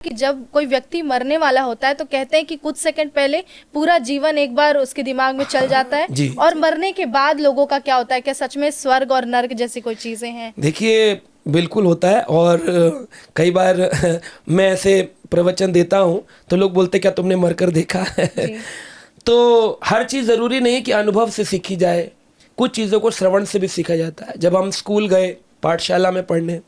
कि जब कोई व्यक्ति मरने वाला होता है तो कहते हैं कि कुछ सेकंड पहले पूरा जीवन एक बार उसके दिमाग में चल जाता है जी और मरने के बाद लोगों का क्या होता है, क्या सच में स्वर्ग और नर्क जैसी कोई चीजें हैं? देखिए, बिल्कुल होता है। और कई बार मैं ऐसे प्रवचन देता हूँ तो लोग बोलते क्या तुमने मरकर देखा है? जी। तो हर चीज़ ज़रूरी नहीं कि अनुभव से सीखी जाए, कुछ चीज़ों को श्रवण से भी सीखा जाता है। जब हम स्कूल गए पाठशाला में पढ़ने,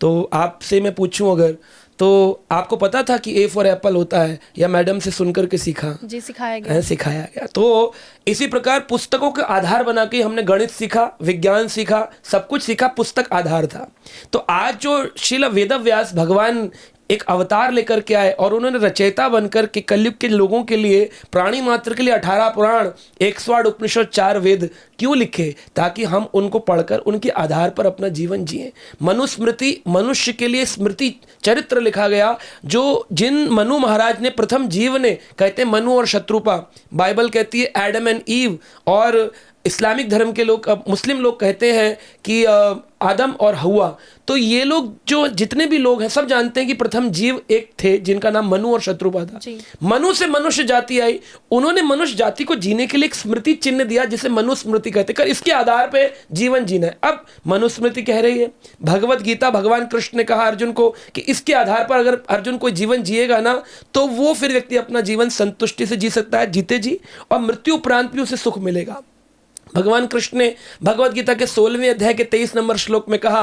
तो आपसे मैं पूछूं अगर, तो आपको पता था कि ए फॉर एप्पल होता है या मैडम से सुनकर के सीखा? जी, सिखाया गया। है, सिखाया गया। तो इसी प्रकार पुस्तकों के आधार बना के हमने गणित सीखा, विज्ञान सीखा, सब कुछ सीखा, पुस्तक आधार था। तो आज जो श्रील वेदव्यास भगवान एक अवतार लेकर के आए और उन्होंने रचयिता बनकर के कलयुग के लोगों के लिए, प्राणी मात्र के लिए 18 पुराण, 108 उपनिषद, 4 वेद क्यों लिखे? ताकि हम उनको पढ़कर उनके आधार पर अपना जीवन जिए। मनुस्मृति, मनुष्य के लिए स्मृति चरित्र लिखा गया, जो जिन मनु महाराज ने प्रथम जीव ने, कहते हैं मनु और शत्रुपा, बाइबल कहती है एडम एंड ईव, और इस्लामिक धर्म के लोग, मुस्लिम लोग कहते हैं कि आदम और हवा। तो ये लोग, जो जितने भी लोग हैं, सब जानते हैं कि प्रथम जीव एक थे जिनका नाम मनु और शत्रुपा था। मनु से मनुष्य जाति आई, उन्होंने मनुष्य जाति को जीने के लिए एक स्मृति चिन्ह दिया जिसे मनुस्मृति कहते हैं। इसके आधार पे जीवन जीना है। अब मनुस्मृति कह रही है, भगवत गीता, भगवान कृष्ण ने कहा अर्जुन को कि इसके आधार पर अगर अर्जुन कोई जीवन जिएगा ना, तो वो फिर व्यक्ति अपना जीवन संतुष्टि से जी सकता है, जीते जी, और मृत्यु उपरांत भी उसे सुख मिलेगा। भगवान कृष्ण ने भगवत गीता के 16वें अध्याय के 23 नंबर श्लोक में कहा,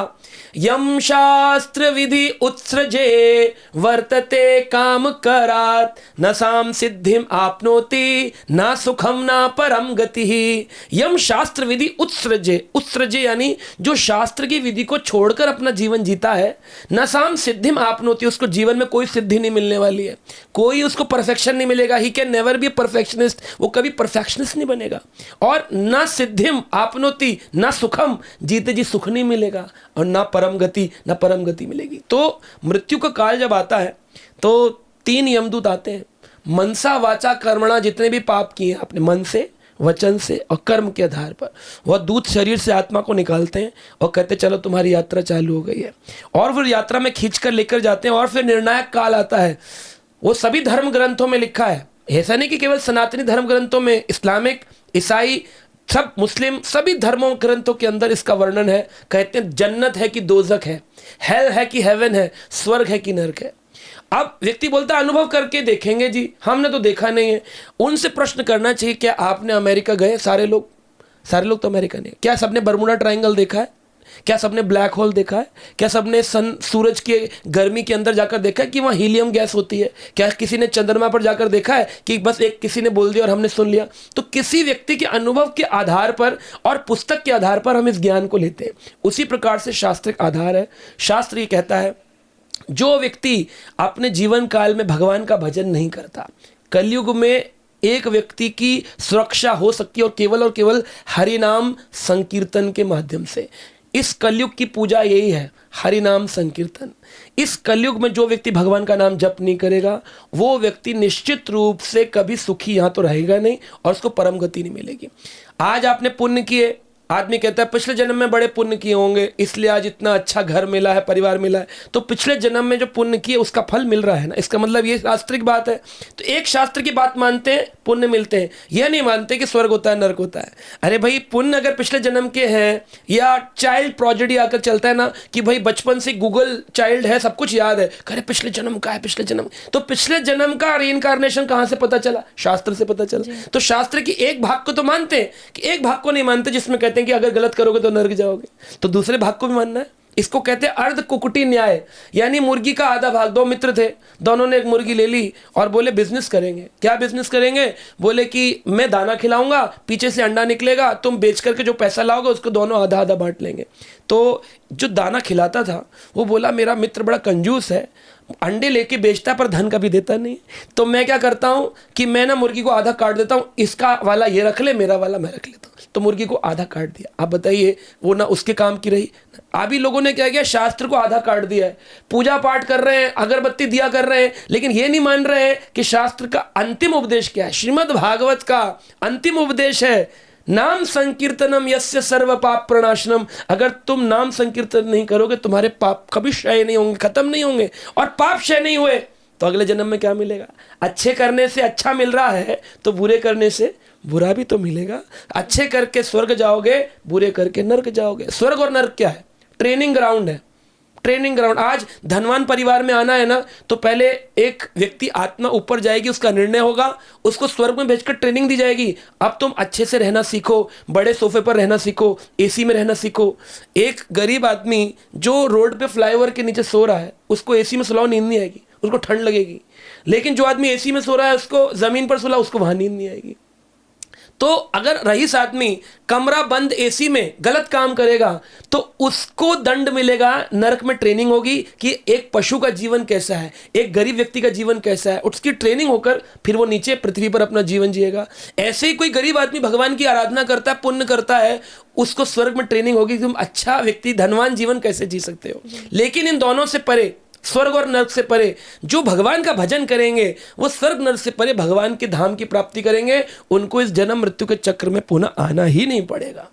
यम शास्त्र विधि उत्सृजे वर्तते काम करात न साम सिद्धिम आपनोति न सुखम न परम गति। यम शास्त्र विधि उत्सृजे, उत्सृजे यानी जो शास्त्र की विधि को छोड़कर अपना जीवन जीता है, न साम सिद्धिम आपनोति, उसको जीवन में कोई सिद्धि नहीं मिलने वाली है, कोई उसको परफेक्शन नहीं मिलेगा। He can never be perfectionist, वो कभी परफेक्शनिस्ट नहीं बनेगा। और न सिद्धिम आपनोति न सुखम, जीते जी सुख नहीं मिलेगा, और ना परम गति, ना परम गति मिलेगी। तो मृत्यु का काल जब आता है तो 3 यमदूत आते हैं। मनसा वाचा कर्मणा, जितने भी पाप किए आपने मन से, वचन से और कर्म के आधार पर, वह दूत शरीर से आत्मा को निकालते हैं और कहते हैं चलो तुम्हारी यात्रा चालू हो गई है, और फिर यात्रा में खींच कर लेकर जाते हैं। और फिर निर्णायक काल आता है। वो सभी धर्म ग्रंथों में लिखा है, ऐसा नहीं कि केवल सनातनी धर्म ग्रंथों में, इस्लामिक, ईसाई, सब मुस्लिम, सभी धर्मों ग्रंथों के अंदर इसका वर्णन है। कहते हैं जन्नत है कि दोजख है, हेल है कि हेवन है, स्वर्ग है कि नरक है। अब व्यक्ति बोलता है अनुभव करके देखेंगे जी, हमने तो देखा नहीं है। उनसे प्रश्न करना चाहिए, क्या आपने अमेरिका गए? सारे लोग तो अमेरिका नहीं। क्या सबने बर्मुडा ट्रायंगल देखा है? क्या सबने ब्लैक होल देखा है? क्या सबने सूरज के गर्मी के अंदर जाकर देखा है कि वहाँ हीलियम गैस होती है? क्या किसी ने चंद्रमा पर जाकर देखा है कि बस एक किसी ने बोल दिया और हमने सुन लिया? तो किसी व्यक्ति के अनुभव के आधार पर और पुस्तक के आधार पर हम इस ज्ञान को लेते हैं। उसी प्रकार से शास्त्रिक आधार है। शास्त्र ये कहता है, जो व्यक्ति अपने जीवन काल में भगवान का भजन नहीं करता, कलयुग में एक व्यक्ति की सुरक्षा हो सकती है और केवल हरि नाम संकीर्तन के माध्यम से। इस कलयुग की पूजा यही है, हरि नाम संकीर्तन। इस कलयुग में जो व्यक्ति भगवान का नाम जप नहीं करेगा, वो व्यक्ति निश्चित रूप से कभी सुखी यहाँ तो रहेगा नहीं, और उसको परम गति नहीं मिलेगी। आज आपने पुण्य किए, आदमी कहता है पिछले जन्म में बड़े पुण्य किए होंगे, इसलिए आज इतना अच्छा घर मिला है, परिवार मिला है। तो पिछले जन्म में जो पुण्य किए उसका फल मिल रहा है ना, इसका मतलब ये शास्त्रिक बात है। तो एक शास्त्र की बात मानते हैं, पुण्य मिलते हैं, यह नहीं मानते कि स्वर्ग होता है, नरक होता है। अरे भाई, पुण्य अगर पिछले जन्म के हैं, या चाइल्ड प्रोजेडी आकर चलता है ना कि भाई बचपन से गूगल चाइल्ड है, सब कुछ याद है, अरे पिछले जन्म का है, पिछले जन्म। तो पिछले जन्म का रीइंकारनेशन कहां से पता चला? शास्त्र से पता चला। तो शास्त्र की एक भाग को तो मानते हैं, कि एक भाग को नहीं मानते जिसमें कहते हैं कि अगर गलत करोगे तो नरक जाओगे। तो दूसरे भाग को भी मानना है। इसको कहते हैं अर्ध कुकुटी न्याय, यानी मुर्गी का आधा भाग। 2 मित्र थे, दोनों ने एक मुर्गी ले ली और बोले बिजनेस करेंगे। क्या बिजनेस करेंगे? बोले कि मैं दाना खिलाऊंगा, पीछे से अंडा निकलेगा, तुम बेच करके जो पैसा लाओगे उसको दोनों आधा आधा बांट लेंगे। तो जो दाना खिलाता था वो बोला मेरा मित्र बड़ा कंजूस है, अंडे लेके बेचता पर धन कभी देता नहीं, तो मैं क्या करता हूं कि मैं ना मुर्गी को आधा काट देता हूं, इसका वाला ये रख ले, मेरा वाला मैं रख लेता हूं। तो मुर्गी को आधा काट दिया। आप बताइए, वो ना उसके काम की रही। अभी लोगों ने क्या किया, शास्त्र को आधा काट दिया है। पूजा पाठ कर रहे हैं, अगरबत्ती दिया कर रहे हैं, लेकिन ये नहीं मान रहे हैं कि शास्त्र का अंतिम उपदेश क्या है। श्रीमद् भागवत का अंतिम उपदेश है नाम संकीर्तनम यस्य सर्व पाप प्रणाशनम। अगर तुम नाम संकीर्तन नहीं करोगे, तुम्हारे पाप कभी क्षय नहीं होंगे, खत्म नहीं होंगे। और पाप क्षय नहीं हुए तो अगले जन्म में क्या मिलेगा? अच्छे करने से अच्छा मिल रहा है तो बुरे करने से बुरा भी तो मिलेगा। अच्छे करके स्वर्ग जाओगे, बुरे करके नर्क जाओगे। स्वर्ग और नर्क क्या है? ट्रेनिंग ग्राउंड है, ट्रेनिंग ग्राउंड। आज धनवान परिवार में आना है ना, तो पहले एक व्यक्ति आत्मा ऊपर जाएगी, उसका निर्णय होगा, उसको स्वर्ग में भेजकर ट्रेनिंग दी जाएगी। अब तुम अच्छे से रहना सीखो, बड़े सोफे पर रहना सीखो, एसी में रहना सीखो। एक गरीब आदमी जो रोड पे फ्लाईओवर के नीचे सो रहा है, उसको एसी में सुलाओ, नींद नहीं आएगी, उसको ठंड लगेगी। लेकिन जो आदमी एसी में सो रहा है, उसको जमीन पर सुलाओ, उसको वहां नींद नहीं आएगी। तो अगर रईस आदमी कमरा बंद एसी में गलत काम करेगा तो उसको दंड मिलेगा, नरक में ट्रेनिंग होगी कि एक पशु का जीवन कैसा है, एक गरीब व्यक्ति का जीवन कैसा है, उसकी ट्रेनिंग होकर फिर वो नीचे पृथ्वी पर अपना जीवन जिएगा। ऐसे ही कोई गरीब आदमी भगवान की आराधना करता है, पुण्य करता है, उसको स्वर्ग में ट्रेनिंग होगी कि तुम अच्छा व्यक्ति धनवान जीवन कैसे जी सकते हो। लेकिन इन दोनों से परे, स्वर्ग और नर्क से परे, जो भगवान का भजन करेंगे वो स्वर्ग नर्क से परे भगवान के धाम की प्राप्ति करेंगे। उनको इस जन्म मृत्यु के चक्र में पुनः आना ही नहीं पड़ेगा।